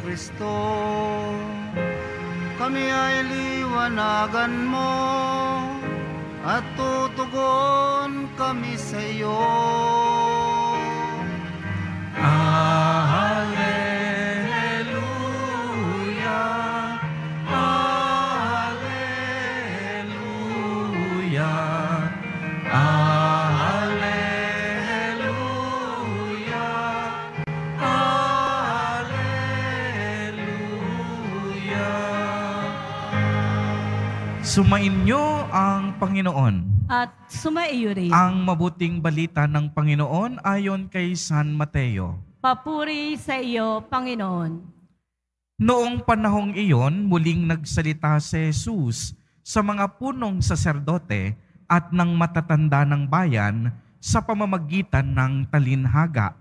Kristo. Kami ay liwanagan mo at tutugon kami sa iyo. Alleluia, Alleluia, Alleluia, Alleluia. Sumainyo ang Panginoon. At sumaiyo rin. Ang mabuting balita ng Panginoon ayon kay San Mateo. Papuri sa iyo, Panginoon. Noong panahong iyon, muling nagsalita si Jesus sa mga punong saserdote at ng matatanda ng bayan sa pamamagitan ng talinhaga.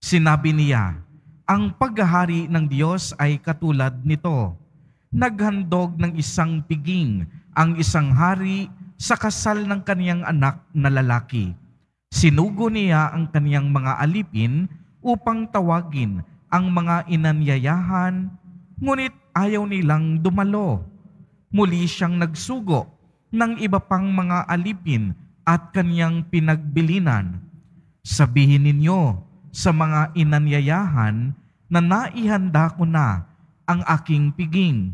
Sinabi niya, ang paghahari ng Diyos ay katulad nito. Naghandog ng isang piging ang isang hari sa kasal ng kaniyang anak na lalaki. Sinugo niya ang kaniyang mga alipin upang tawagin ang mga inanyayahan, ngunit ayaw nilang dumalo. Muli siyang nagsugo ng iba pang mga alipin at kaniyang pinagbilinan. Sabihin ninyo sa mga inanyayahan na naihanda ko na ang aking piging.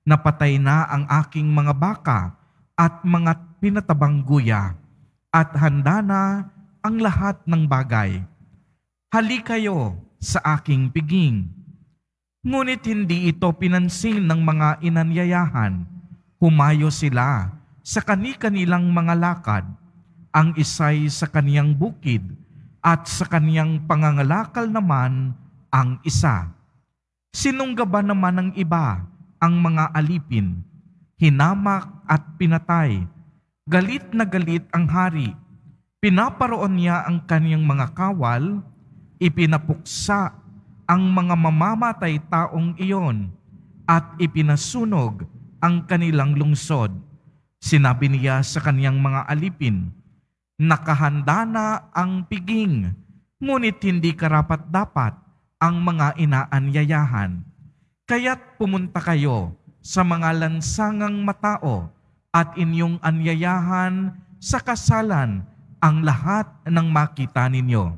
Napatay na ang aking mga baka at mga pinatabang guya, at handa na ang lahat ng bagay. Hali kayo sa aking piging. Ngunit hindi ito pinansin ng mga inanyayahan. Humayo sila sa kani-kanilang mga lakad, ang isa'y sa kaniyang bukid, at sa kaniyang pangangalakal naman ang isa. Sinunggaban naman ng iba ang mga alipin, hinamak at pinatay. Galit na galit ang hari. Pinaparoon niya ang kaniyang mga kawal, ipinapuksa ang mga mamamatay taong iyon, at ipinasunog ang kanilang lungsod. Sinabi niya sa kaniyang mga alipin, nakahanda na ang piging, ngunit hindi karapat-dapat ang mga inaanyayahan. Kaya't pumunta kayo sa mga lansangang matao at inyong anyayahan sa kasalan ang lahat ng makita ninyo.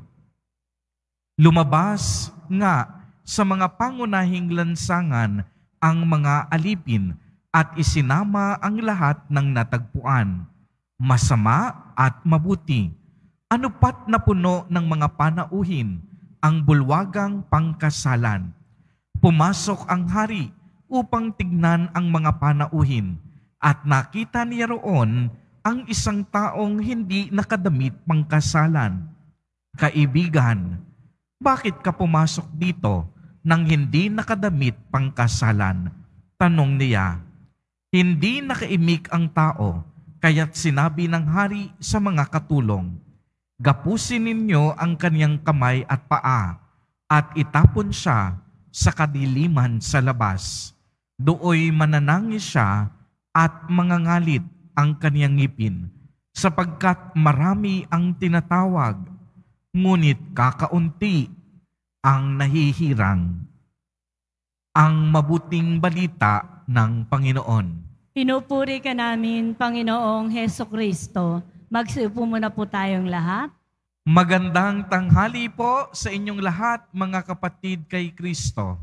Lumabas nga sa mga pangunahing lansangan ang mga alipin at isinama ang lahat ng natagpuan, masama at mabuti. Anupat na puno ng mga panauhin ang bulwagang pangkasalan. Pumasok ang hari upang tignan ang mga panauhin, at nakita niya roon ang isang taong hindi nakadamit pangkasalan. Kaibigan, bakit ka pumasok dito nang hindi nakadamit pangkasalan? Tanong niya. Hindi nakaimik ang tao, kaya't sinabi ng hari sa mga katulong, gapusin ninyo ang kaniyang kamay at paa, at itapon siya sa kadiliman sa labas. Dooy mananangis siya at mangangalit ang kaniyang ngipin, sapagkat marami ang tinatawag, ngunit kakaunti ang nahihirang. Ang mabuting balita ng Panginoon. Pinupuri ka namin, Panginoong Heso Kristo. Magsiupo muna po tayong lahat. Magandang tanghali po sa inyong lahat, mga kapatid kay Kristo.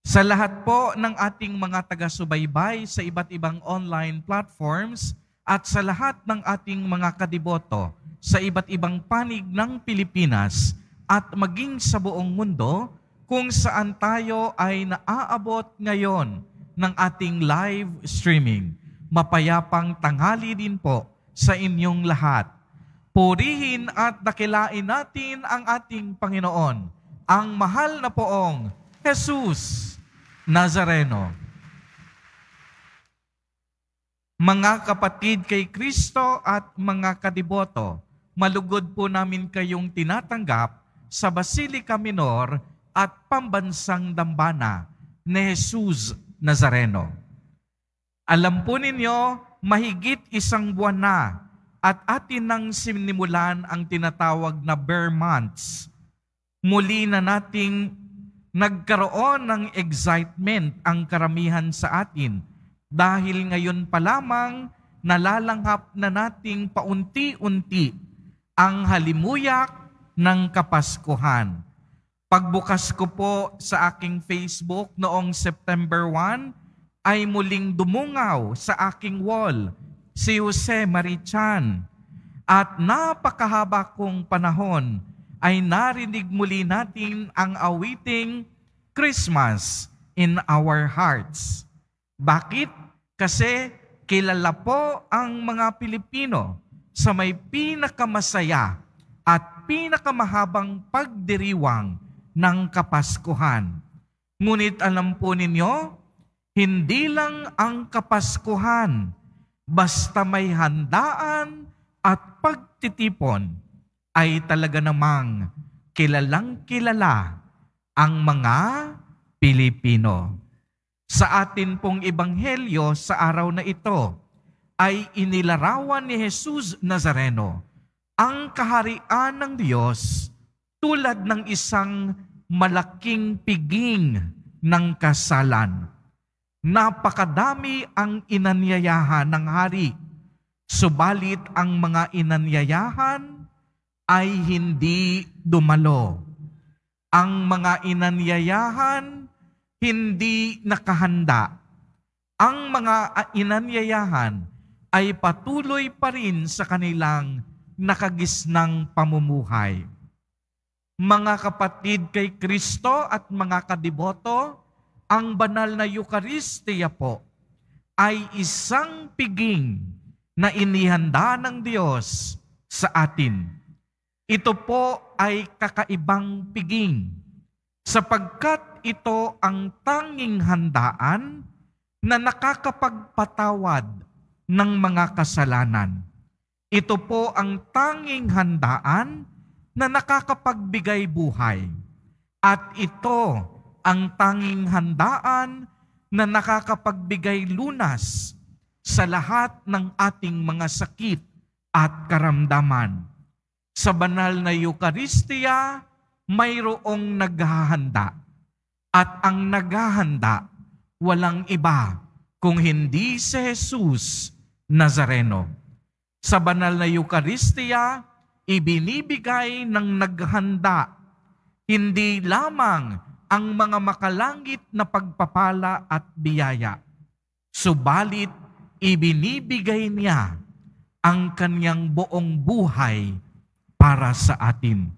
Sa lahat po ng ating mga taga-subaybay sa iba't ibang online platforms at sa lahat ng ating mga kadiboto sa iba't ibang panig ng Pilipinas at maging sa buong mundo kung saan tayo ay naaabot ngayon ng ating live streaming. Mapayapang tanghali din po sa inyong lahat. Purihin at dakilain natin ang ating Panginoon, ang mahal na poong Jesus Nazareno. Mga kapatid kay Kristo at mga kadiboto, malugod po namin kayong tinatanggap sa Basilica Minor at Pambansang Dambana ni Jesus Nazareno. Alam po ninyo, mahigit 1 buwan na at atin nang sinimulan ang tinatawag na bare months Muli na nating nagkaroon ng excitement ang karamihan sa atin dahil ngayon pa lamang nalalanghap na nating paunti-unti ang halimuyak ng Kapaskuhan. Pagbukas ko po sa aking Facebook noong September 1, ay muling dumungaw sa aking wall si Jose Marichan. At napakahaba kong panahon ay narinig muli natin ang awiting Christmas in Our Hearts. Bakit? Kasi kilala po ang mga Pilipino sa may pinakamasaya at pinakamahabang pagdiriwang ng Kapaskuhan. Ngunit alam po ninyo, hindi lang ang Kapaskuhan, basta may handaan at pagtitipon, ay talaga namang kilalang kilala ang mga Pilipino. Sa atin pong ebanghelyo sa araw na ito ay inilarawan ni Jesus Nazareno ang kaharian ng Diyos tulad ng isang malaking piging ng kasalan. Napakadami ang inanyayahan ng hari, subalit ang mga inanyayahan ay hindi dumalo. Ang mga inanyayahan hindi nakahanda. Ang mga inanyayahan ay patuloy pa rin sa kanilang nakagisnang pamumuhay. Mga kapatid kay Kristo at mga kadiboto, ang banal na Eucharistia po ay isang piging na inihanda ng Diyos sa atin. Ito po ay kakaibang piging sapagkat ito ang tanging handaan na nakakapagpatawad ng mga kasalanan. Ito po ang tanging handaan na nakakapagbigay buhay. At ito ang tanging handaan na nakakapagbigay lunas sa lahat ng ating mga sakit at karamdaman. Sa banal na Eucharistia, mayroong naghahanda. At ang naghahanda, walang iba kung hindi si Jesus Nazareno. Sa banal na Eucharistia, ibinibigay ng naghanda hindi lamang ang mga makalangit na pagpapala at biyaya, subalit ibinibigay niya ang kanyang buong buhay para sa atin.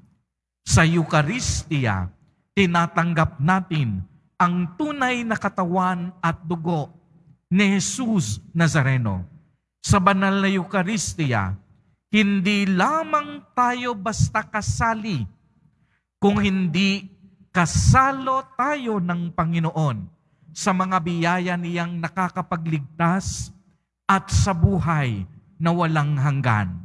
Sa Eucharistia, tinatanggap natin ang tunay na katawan at dugo ni Jesus Nazareno. Sa banal na Eucharistia, hindi lamang tayo basta kasali, kung hindi kasalo tayo ng Panginoon sa mga biyaya niyang nakakapagligtas at sa buhay na walang hanggan.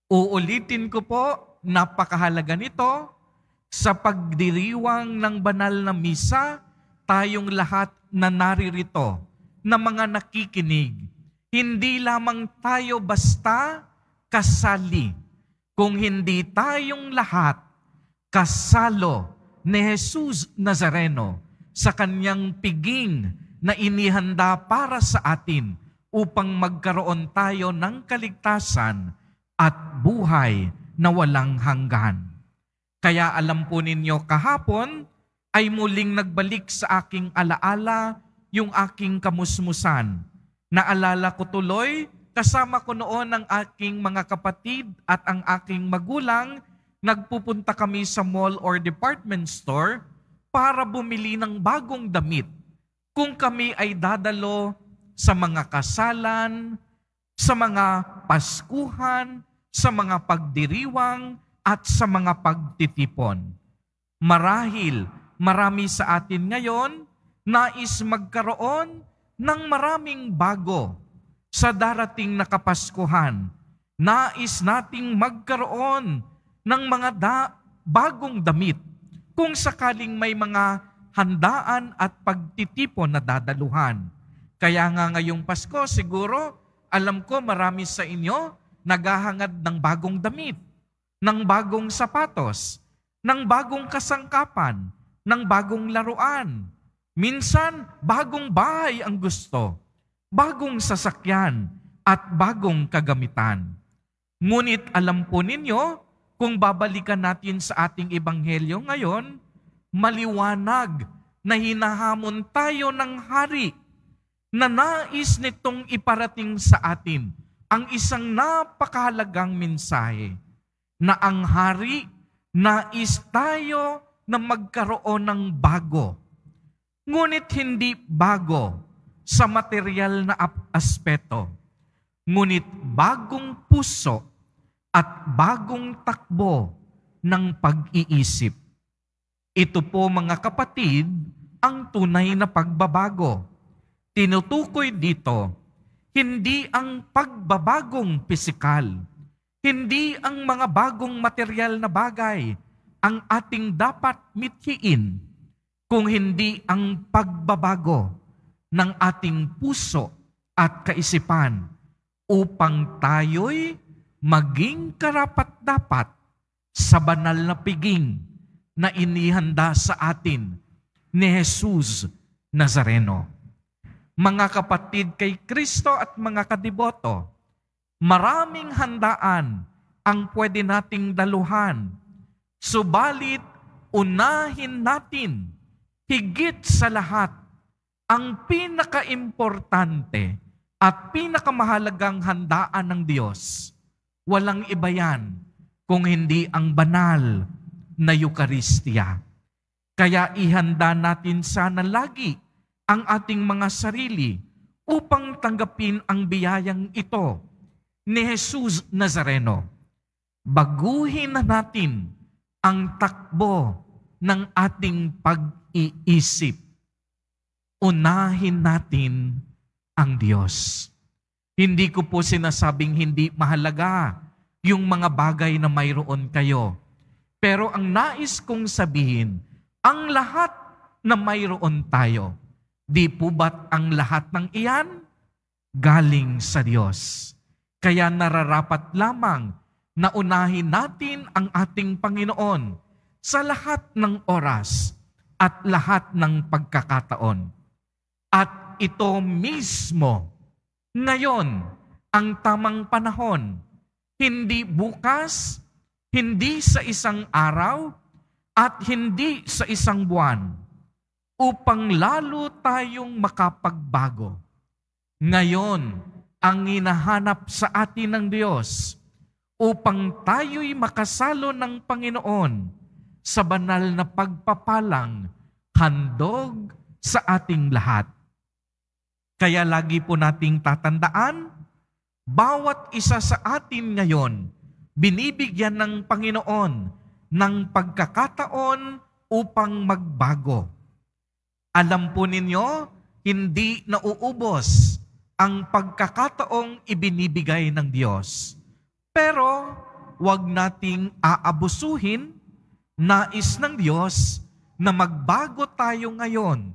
Uulitin ko po, napakahalaga nito, sa pagdiriwang ng banal na misa, tayong lahat na naririto, na mga nakikinig, hindi lamang tayo basta kasali, kung hindi tayong lahat kasalo ni Jesus Nazareno sa kanyang piging na inihanda para sa atin upang magkaroon tayo ng kaligtasan at buhay na walang hanggan. Kaya alam po ninyo, kahapon ay muling nagbalik sa aking alaala yung aking kamusmusan. Naalala ko tuloy, kasama ko noon ang aking mga kapatid at ang aking magulang, nagpupunta kami sa mall or department store para bumili ng bagong damit kung kami ay dadalo sa mga kasalan, sa mga paskuhan, sa mga pagdiriwang, at sa mga pagtitipon. Marahil, marami sa atin ngayon nais magkaroon ng maraming bago sa darating na Kapaskuhan. Nais nating magkaroon ng mga bagong damit kung sakaling may mga handaan at pagtitipon na dadaluhan. Kaya nga ngayong Pasko, siguro, alam ko marami sa inyo naghahangad ng bagong damit, ng bagong sapatos, ng bagong kasangkapan, ng bagong laruan. Minsan, bagong bahay ang gusto, bagong sasakyan, at bagong kagamitan. Ngunit alam po ninyo, kung babalikan natin sa ating ebanghelyo ngayon, maliwanag na hinahamon tayo ng hari na nais nitong iparating sa atin ang isang napakahalagang mensahe na ang hari nais tayo na magkaroon ng bago. Ngunit hindi bago sa material na aspeto, ngunit bagong puso at bagong takbo ng pag-iisip. Ito po mga kapatid, ang tunay na pagbabago. Tinutukoy dito, hindi ang pagbabagong pisikal, hindi ang mga bagong material na bagay ang ating dapat mithiin, kung hindi ang pagbabago ng ating puso at kaisipan upang tayo'y maging karapat-dapat sa banal na piging na inihanda sa atin ni Jesus Nazareno. Mga kapatid kay Kristo at mga kadiboto, maraming handaan ang pwede nating daluhan, subalit unahin natin higit sa lahat ang pinaka-importante at pinakamahalagang handaan ng Diyos. Walang iba yan kung hindi ang banal na Eucharistia. Kaya ihanda natin sana lagi ang ating mga sarili upang tanggapin ang biyayang ito ni Jesus Nazareno. Baguhin na natin ang takbo ng ating pag-iisip. Unahin natin ang Diyos. Hindi ko po sinasabing hindi mahalaga yung mga bagay na mayroon kayo. Pero ang nais kong sabihin, ang lahat na mayroon tayo, di po ba't ang lahat ng iyan galing sa Diyos? Kaya nararapat lamang na unahin natin ang ating Panginoon sa lahat ng oras at lahat ng pagkakataon. At ito mismo, ngayon, ang tamang panahon, hindi bukas, hindi sa isang araw, at hindi sa isang buwan, upang lalo tayong makapagbago. Ngayon, ang hinahanap sa atin ng Diyos, upang tayo'y makasalo ng Panginoon sa banal na pagpapalang handog sa ating lahat. Kaya lagi po nating tatandaan, bawat isa sa atin ngayon, binibigyan ng Panginoon ng pagkakataon upang magbago. Alam po ninyo, hindi nauubos ang pagkakataong ibinibigay ng Diyos. Pero, huwag nating aabusuhin, nais ng Diyos na magbago tayo ngayon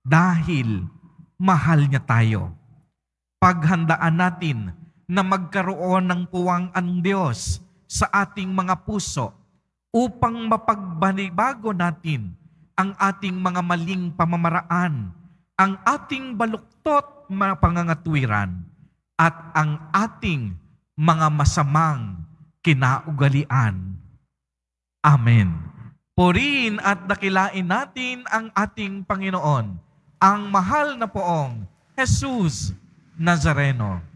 dahil mahal niya tayo. Paghandaan natin na magkaroon ng puwang ang Diyos sa ating mga puso upang mapagbalibago natin ang ating mga maling pamamaraan, ang ating baluktot mga pangangatwiran, at ang ating mga masamang kinaugalian. Amen. Purihin at dakilain natin ang ating Panginoon, ang mahal na poong Jesus Nazareno.